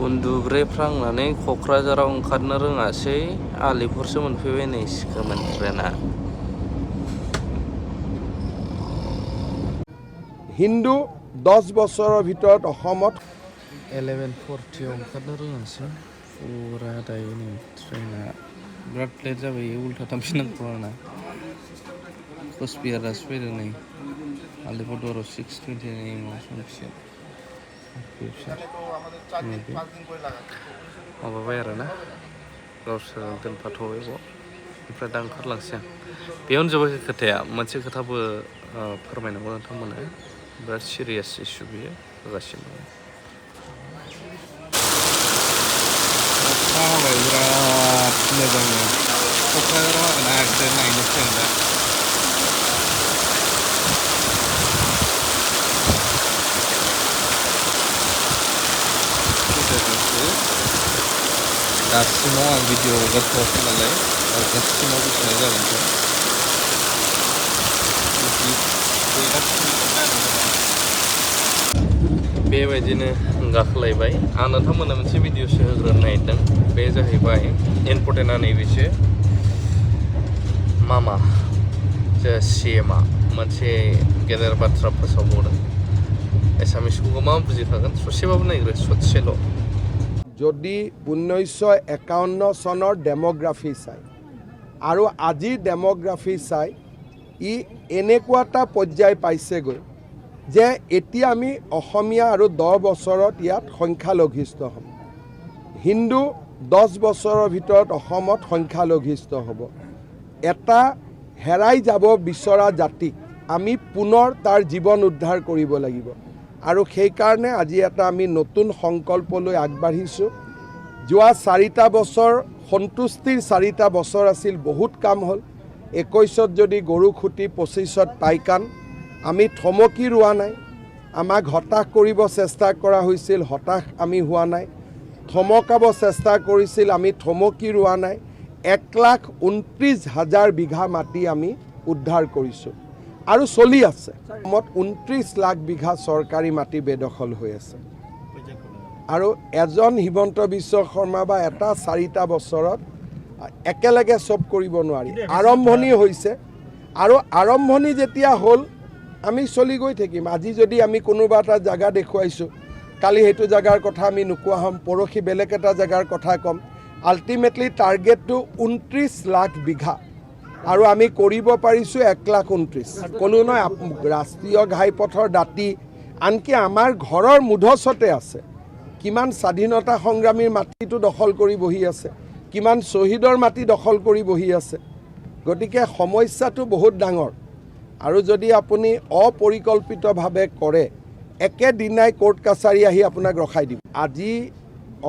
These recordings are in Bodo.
उन्दुब्रेफ्रांनानै क'क्राझाराव ओंखारनो रोङासै आलिपुरसो मोनफैबाय नै सिखोमोन ट्रेना। हिन्दू 10 বছৰৰ ভিতৰত অসমত 11:40 ओंखारनो रोङासै फुरा दायो नै ट्रेना बिराद लेट जाबाय उल्था थांफिननांगौ आंना। कचबिहार दासो फैदों नै आलिपुरदुवाराव 6:29 संसिगोन। माबाबाय आरोना गावसोर दोनफाथ'बाय बाव ओमफ्राय दा ओंखारलांसै आं। बेयावनो जोबाखै खोथाया मोनसे खोथाबो फोरमायनांगौ नोंथांमोननो बिराद सिरियास इसु बियो होगासिनो दं। अखा हाबाय बिराद मोजांनो क'क्राझाराव आरोना ट्रेन नायनोसै आं दा। दासिमाव आं भिडिअ हगारथ'वाखै नालाय हगारसिमाव बेसेबां जागोनथाय बेबायदिनो गाखोलायबाय आं नोंथांमोननो मोनसे भिडिअसो होग्रोनो नागिरदों। बे जाहैबाय इम्परटेन्टआ नैबेसो मामा जे CMआ मोनसे गेदेर बाथ्रा फोसावबावदों। एसामिसखौ गोबां बुजिखागोन ससेबाबो नायग्रो ससेल'। যদি 1951 চনৰ ডেমোগ্ৰাফি চাই আৰু আজিৰ ডেমোগ্ৰাফি চাই ই এনেকুৱা এটা পৰ্যায় পাইছেগৈ যে এতিয়া আমি অসমীয়া আৰু 10 বছৰত ইয়াত সংখ্যালঘিষ্ঠ হ'ম। হিন্দু 10 বছৰৰ ভিতৰত অসমত সংখ্যালঘিষ্ঠ হ'ব। এটা হেৰাই যাব বিচৰা জাতিক আমি পুনৰ তাৰ জীৱন উদ্ধাৰ কৰিব লাগিব আৰু সেইকাৰণে আজি এটা আমি নতুন সংকল্পলৈ আগবাঢ়িছোঁ। যোৱা 4টা বছৰ সন্তুষ্টিৰ 4টা বছৰ আছিল, বহুত কাম হ'ল। 21ত যদি গৰু খুটি 25ত পাইকান আমি থমকি ৰোৱা নাই। আমাক হতাশ কৰিব চেষ্টা কৰা হৈছিল, হতাশ আমি হোৱা নাই। থমকাব চেষ্টা কৰিছিল, আমি থমকি ৰোৱা নাই। 1,29,000 বিঘা মাটি আমি উদ্ধাৰ কৰিছোঁ আৰু চলি আছে। অসমত 29 লাখ বিঘা চৰকাৰী মাটি বেদখল হৈ আছে আৰু এজন হিমন্ত বিশ্ব শৰ্মা বা এটা 4টা বছৰত একেলগে চব কৰিব নোৱাৰি। আৰম্ভণি হৈছে আৰু আৰম্ভণি যেতিয়া হ'ল আমি চলি গৈ থাকিম। আজি যদি আমি কোনোবা এটা জাগা দেখুৱাইছোঁ, কালি সেইটো জাগাৰ কথা আমি নোকোৱা হ'ম, পৰহি বেলেগ এটা জাগাৰ কথা ক'ম। আল্টিমেটলি টাৰ্গেটটো 29 লাখ বিঘা আৰু আমি কৰিব পাৰিছোঁ 1,29,000। কোনো নহয়, ৰাষ্ট্ৰীয় ঘাইপথৰ দাঁতি আনকি আমাৰ ঘৰৰ মুধচতে আছে। কিমান স্বাধীনতা সংগ্ৰামীৰ মাটিটো দখল কৰি বহি আছে, কিমান শ্বহীদৰ মাটি দখল কৰি বহি আছে। গতিকে সমস্যাটো বহুত ডাঙৰ আৰু যদি আপুনি অপৰিকল্পিতভাৱে কৰে একেদিনাই কোৰ্ট কাছাৰী আহি আপোনাক ৰখাই দিব। আজি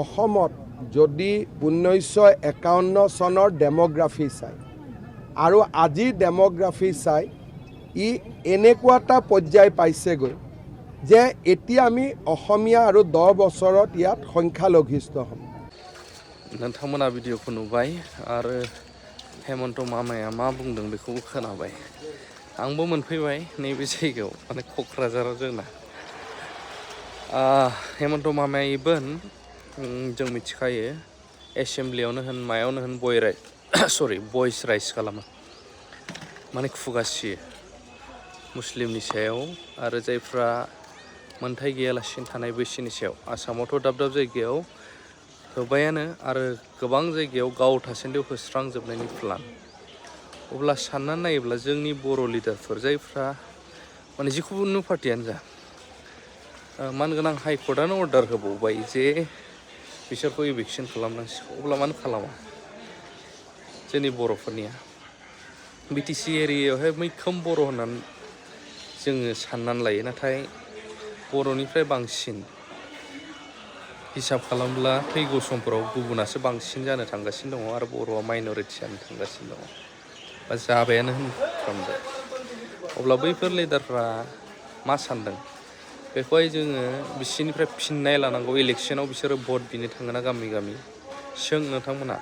অসমত যদি 1951 চনৰ ডেমোগ্ৰাফি চাই আৰু আজিৰ ডেমোগ্ৰাফি চাই ই এনেকুৱা এটা পৰ্যায় পাইছেগৈ যে এতিয়া আমি অসমীয়া আৰু 10 বছৰত ইয়াত সংখ্যালঘিষ্ঠ হ'ম। नोंथांमोना भिडिअखौ नुबाय आरो हेमन्त मामाया मा बुंदों बेखौबो खोनाबाय। आंबो मोनफैबाय नैबे जायगायाव माने क'क्राझाराव जोंना। हेमन्त मामाया इभेन जों मिथिखायो एसेमब्लियावनो होन मायावनो होन भइस राइज खालामो, माने खुगासियो मुस्लिमनि सायाव आरो जायफ्रा मोनथाय गैयालासिनो थानाय बैसोनि सायाव। आसामावथ' दाब दाब जायगायाव होबायानो आरो गोबां जायगायाव गाव थासान्दियाव होस्रांजोबनायनि प्लान। अब्ला साननानै नायोब्ला जोंनि बर' लिडारफोर जायफ्रा माने जिखुनु पार्टियानो जा मानगोनां हाइकर्टआनो अर्डार होबावबाय जे बिसोरखौ इभिकसन खालामनांसिगौ, अब्ला मानो खालामा? जोंनि बर'फोरनिया BTC एरियायावहाय मैखोम बर' होननानै जोङो साननानै लायो, नाथाय बर'निफ्राय बांसिन हिसाब खालामब्ला फैगौ समफोराव गुबुनासो बांसिन जानो थांगासिनो दङ आरो बर'आ माइन'रिटि जानो थांगासिनो दङ बा जाबायानो होनफ्रामदो। अब्ला बैफोर लिडारफ्रा मा सानदों बेखौहाय जोङो बिसोरनिफ्राय फिननाय लानांगौ। इलेक्सनाव बिसोरो भट बिनो थाङोना गामि गामि, सों नोंथांमोना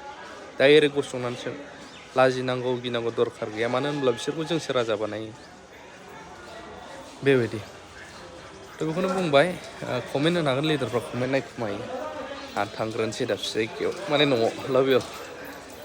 डाइरेक्ट गसंनानै सों। लाजिनांगौ गिनांगौ दरखार गैया, मानो होनब्ला बिसोरखौ जोंसो राजा बानायो बेबायदि। थ' बेखौनो बुंबाय, कमेन्ट होनो हागोन लिडारफ्रा कमेन्ट नायखुमायो। आं थांग्रोनोसै दाबसे जायगायाव माने न'आव लाभ इउ